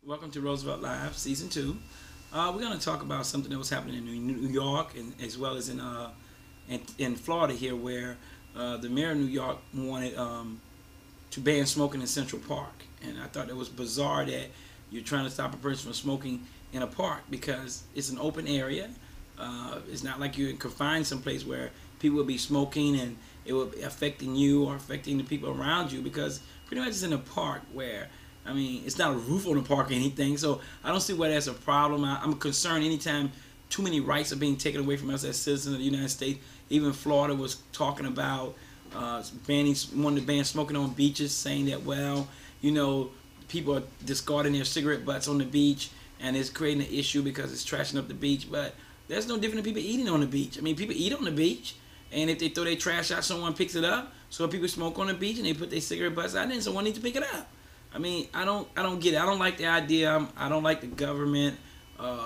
Welcome to Roosevelt Live, Season 2. We're going to talk about something that was happening in New York and as well as in Florida here, where the mayor of New York wanted to ban smoking in Central Park. And I thought it was bizarre that you're trying to stop a person from smoking in a park because it's an open area. It's not like you're confined someplace where people will be smoking and it will be affecting you or affecting the people around you, because pretty much it's in a park where, I mean, it's not a roof on the park or anything, so I don't see why that's a problem. I'm concerned anytime too many rights are being taken away from us as citizens of the United States. Even Florida was talking about wanting to ban smoking on beaches, saying that, well, you know, people are discarding their cigarette butts on the beach and it's creating an issue because it's trashing up the beach. But that's no different than people eating on the beach. I mean, people eat on the beach, and if they throw their trash out, someone picks it up. So people smoke on the beach and they put their cigarette butts out, and someone needs to pick it up. I mean, I don't get it. I don't like the idea. I don't like the government,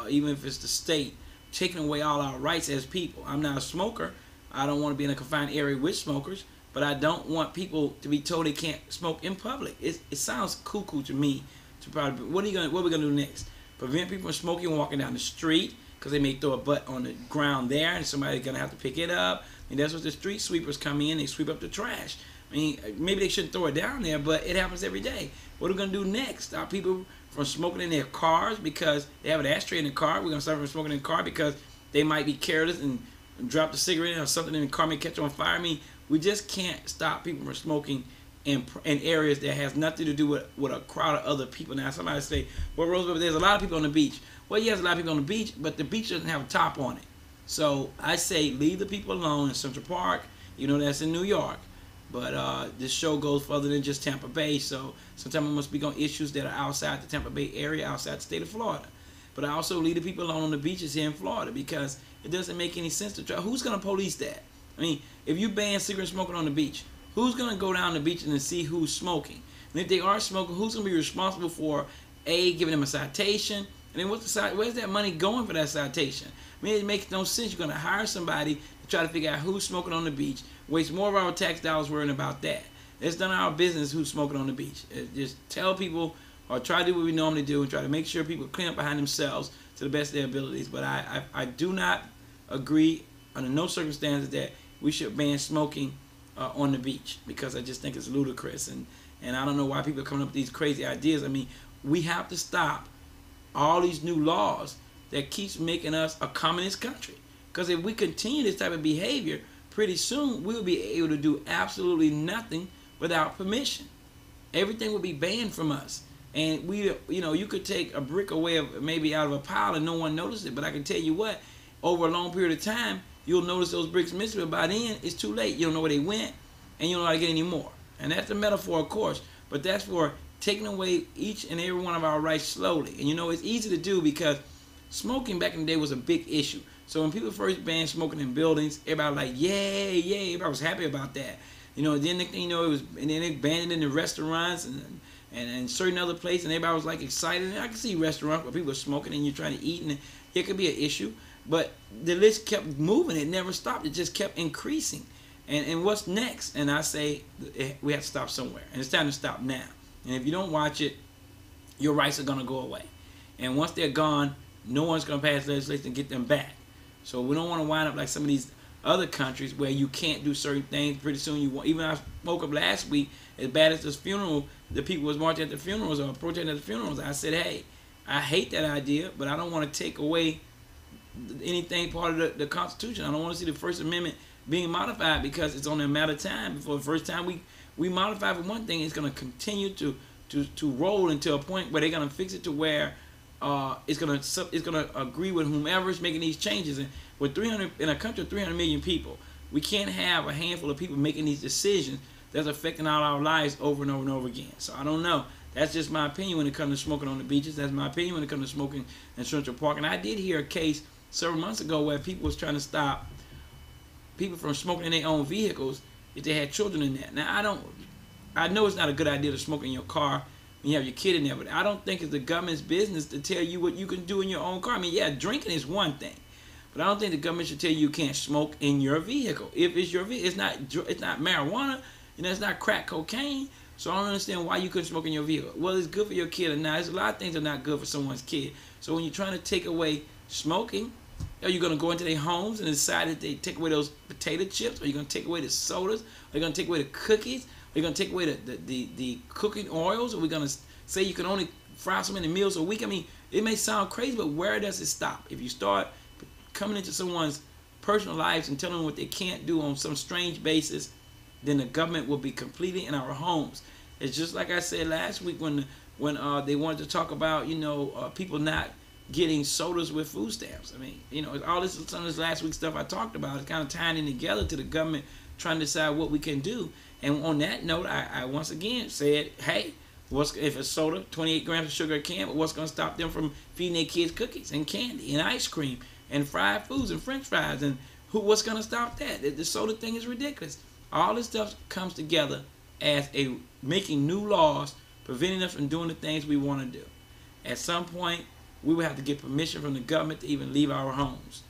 even if it's the state, taking away all our rights as people. I'm not a smoker. I don't want to be in a confined area with smokers, but I don't want people to be told they can't smoke in public. It sounds cuckoo to me. To probably, what are we gonna do next? Prevent people from smoking and walking down the street because they may throw a butt on the ground there, and somebody's gonna have to pick it up. And that's what the street sweepers come in. They sweep up the trash. I mean, maybe they shouldn't throw it down there, but it happens every day. What are we going to do next? Stop people from smoking in their cars because they have an ashtray in the car? We're going to stop them from smoking in the car because they might be careless and drop the cigarette or something in the car may catch on fire? I mean, we just can't stop people from smoking in areas that has nothing to do with a crowd of other people. Now, somebody say, well, Roosevelt, there's a lot of people on the beach. Well, yes, a lot of people on the beach, but the beach doesn't have a top on it. So I say leave the people alone in Central Park. You know, that's in New York. But this show goes further than just Tampa Bay, so sometimes we must speak on issues that are outside the Tampa Bay area, outside the state of Florida. But I also leave the people alone on the beaches here in Florida because it doesn't make any sense to try. Who's going to police that? I mean, if you ban cigarette smoking on the beach, who's going to go down the beach and see who's smoking? And if they are smoking, who's going to be responsible for, A, giving them a citation? And then where's that money going for that citation? I mean, it makes no sense. You're going to hire somebody to try to figure out who's smoking on the beach, waste more of our tax dollars worrying about that. It's none of our business who's smoking on the beach. Just tell people or try to do what we normally do and try to make sure people clean up behind themselves to the best of their abilities. But I do not agree under no circumstances that we should ban smoking on the beach, because I just think it's ludicrous. And I don't know why people are coming up with these crazy ideas. I mean, we have to stop all these new laws that keeps making us a communist country. Because if we continue this type of behavior, pretty soon we'll be able to do absolutely nothing without permission. Everything will be banned from us. And you could take a brick away maybe out of a pile and no one noticed it. But I can tell you what, over a long period of time, you'll notice those bricks missing. But by then, it's too late. You don't know where they went, and you don't know how to get any more. And that's a metaphor, of course. But that's for taking away each and every one of our rights slowly. And it's easy to do because smoking back in the day was a big issue. So when people first banned smoking in buildings, everybody was like, yay, yay. Everybody was happy about that. Then they banned it in the restaurants and certain other places, and everybody was like excited. And I can see restaurants where people are smoking and you're trying to eat, and it could be an issue. But the list kept moving. It never stopped. It just kept increasing. And what's next? And I say we have to stop somewhere. And it's time to stop now. And if you don't watch it, your rights are going to go away. And once they're gone, no one's going to pass legislation to get them back. So we don't want to wind up like some of these other countries where you can't do certain things. Pretty soon you won't. Even I spoke up last week, as bad as this funeral, the people was marching at the funerals or protesting at the funerals. I said, hey, I hate that idea, but I don't want to take away anything part of the Constitution. I don't want to see the First Amendment being modified because it's only a matter of time before the first time we modify for one thing, it's going to continue to roll into a point where they're going to fix it to where it's gonna agree with whomever's making these changes. And with in a country of 300 million people, we can't have a handful of people making these decisions that's affecting all our lives over and over and over again. So I don't know. That's just my opinion when it comes to smoking on the beaches. That's my opinion when it comes to smoking in Central Park. And I did hear a case several months ago where people was trying to stop people from smoking in their own vehicles if they had children in there. Now I know it's not a good idea to smoke in your car when you have your kid in there, but I don't think it's the government's business to tell you what you can do in your own car. I mean, yeah, drinking is one thing, but I don't think the government should tell you you can't smoke in your vehicle. If it's your vehicle, it's not marijuana, it's not crack cocaine. So I don't understand why you couldn't smoke in your vehicle. Well, it's good for your kid or not. There's a lot of things that are not good for someone's kid. So when you're trying to take away smoking, are you going to go into their homes and decide that they take away those potato chips? Are you going to take away the sodas? Are you going to take away the cookies? Are you going to take away the cooking oils? Are we going to say you can only fry so many meals a week? I mean, it may sound crazy, but where does it stop? If you start coming into someone's personal lives and telling them what they can't do on some strange basis, then the government will be completely in our homes. It's just like I said last week when they wanted to talk about, people not getting sodas with food stamps. I mean, all this, some of this last week stuff I talked about is kind of tying in together to the government trying to decide what we can do. And on that note, I once again said, hey, if a soda, 28 grams of sugar a can, but what's going to stop them from feeding their kids cookies and candy and ice cream and fried foods and french fries? And what's going to stop that? The soda thing is ridiculous. All this stuff comes together as making new laws preventing us from doing the things we want to do. At some point, we will have to get permission from the government to even leave our homes.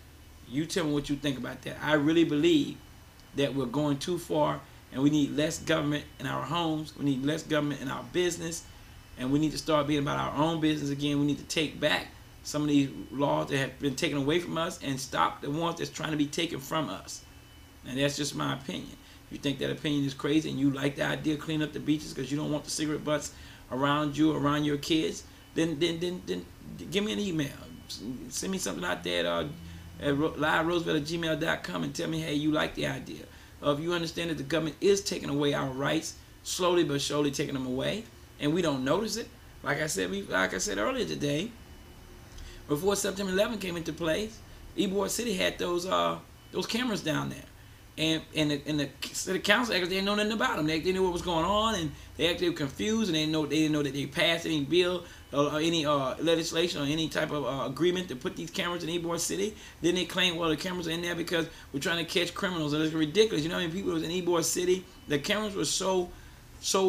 You tell me what you think about that. I really believe that we're going too far, and we need less government in our homes. We need less government in our business, and we need to start being about our own business again. We need to take back some of these laws that have been taken away from us and stop the ones that's trying to be taken from us. And that's just my opinion. If you think that opinion is crazy and you like the idea of cleaning up the beaches because you don't want the cigarette butts around you, around your kids, then give me an email. Send me something out there at liveroosevelt@gmail.com and tell me, hey, you like the idea. If you understand that the government is taking away our rights, slowly but surely taking them away, and we don't notice it. Like I said earlier today, before September 11 came into place, Ybor City had those cameras down there. And the city council actually didn't know nothing about them. They knew what was going on, and they actually were confused, and they didn't know that they passed any bill or any legislation or any type of agreement to put these cameras in Ybor City. Then they claim, well, the cameras are in there because we're trying to catch criminals, and it's ridiculous. You know how many people was in Ybor City? The cameras were so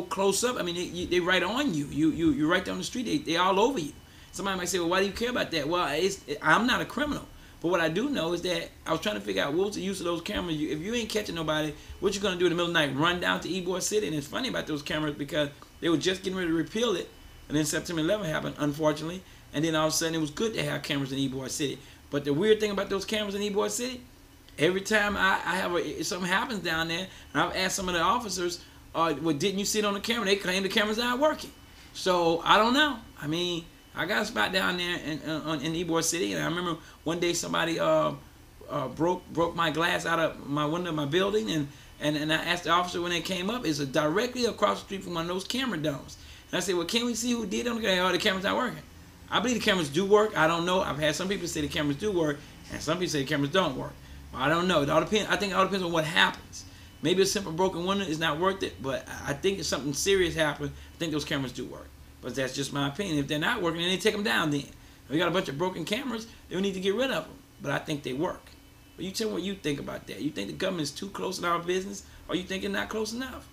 close up. I mean, they right on you. You're right down the street. They all over you. Somebody might say, well, why do you care about that? Well, I'm not a criminal. But what I do know is that I was trying to figure out what was the use of those cameras. If you ain't catching nobody, what you going to do in the middle of the night? Run down to Ybor City? And it's funny about those cameras because they were just getting ready to repeal it. And then September 11 happened, unfortunately. And then all of a sudden it was good to have cameras in Ybor City. But the weird thing about those cameras in Ybor City, every time something happens down there, and I've asked some of the officers, well, didn't you see it on the camera? They claim the camera's not working. So I don't know. I mean, I got a spot down there in Ybor City, and I remember one day somebody broke my glass out of my window of my building, and I asked the officer when they came up, it's directly across the street from one of those camera domes. And I said, well, can we see who did it? Oh, the camera's not working. I believe the cameras do work. I don't know. I've had some people say the cameras do work, and some people say the cameras don't work. Well, I don't know. It all depends. I think it all depends on what happens. Maybe a simple broken window is not worth it, but I think if something serious happened, I think those cameras do work. But that's just my opinion. If they're not working, then they take them down then. If we got a bunch of broken cameras, then we need to get rid of them. But I think they work. But you tell me what you think about that. You think the government is too close in our business, or you think it's not close enough?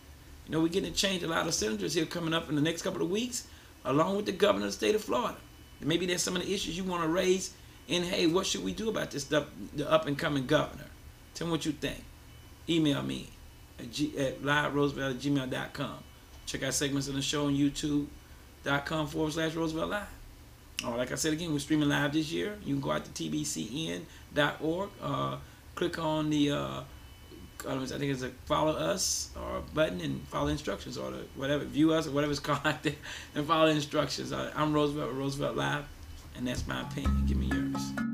You know, we're getting to change a lot of senators here coming up in the next couple of weeks, along with the governor of the state of Florida. And maybe there's some of the issues you want to raise in, hey, what should we do about this stuff, the up-and-coming governor? Tell me what you think. Email me at liveroosevelt@gmail.com. Check out segments of the show on YouTube.com/Roosevelt Live. Or like I said again, we're streaming live this year. You can go out to tbcn.org. Click on the, I think it's a follow us or button and follow instructions, or the whatever, view us or whatever it's called out there, and follow the instructions. I'm Roosevelt with Roosevelt Live, and that's my opinion. Give me yours.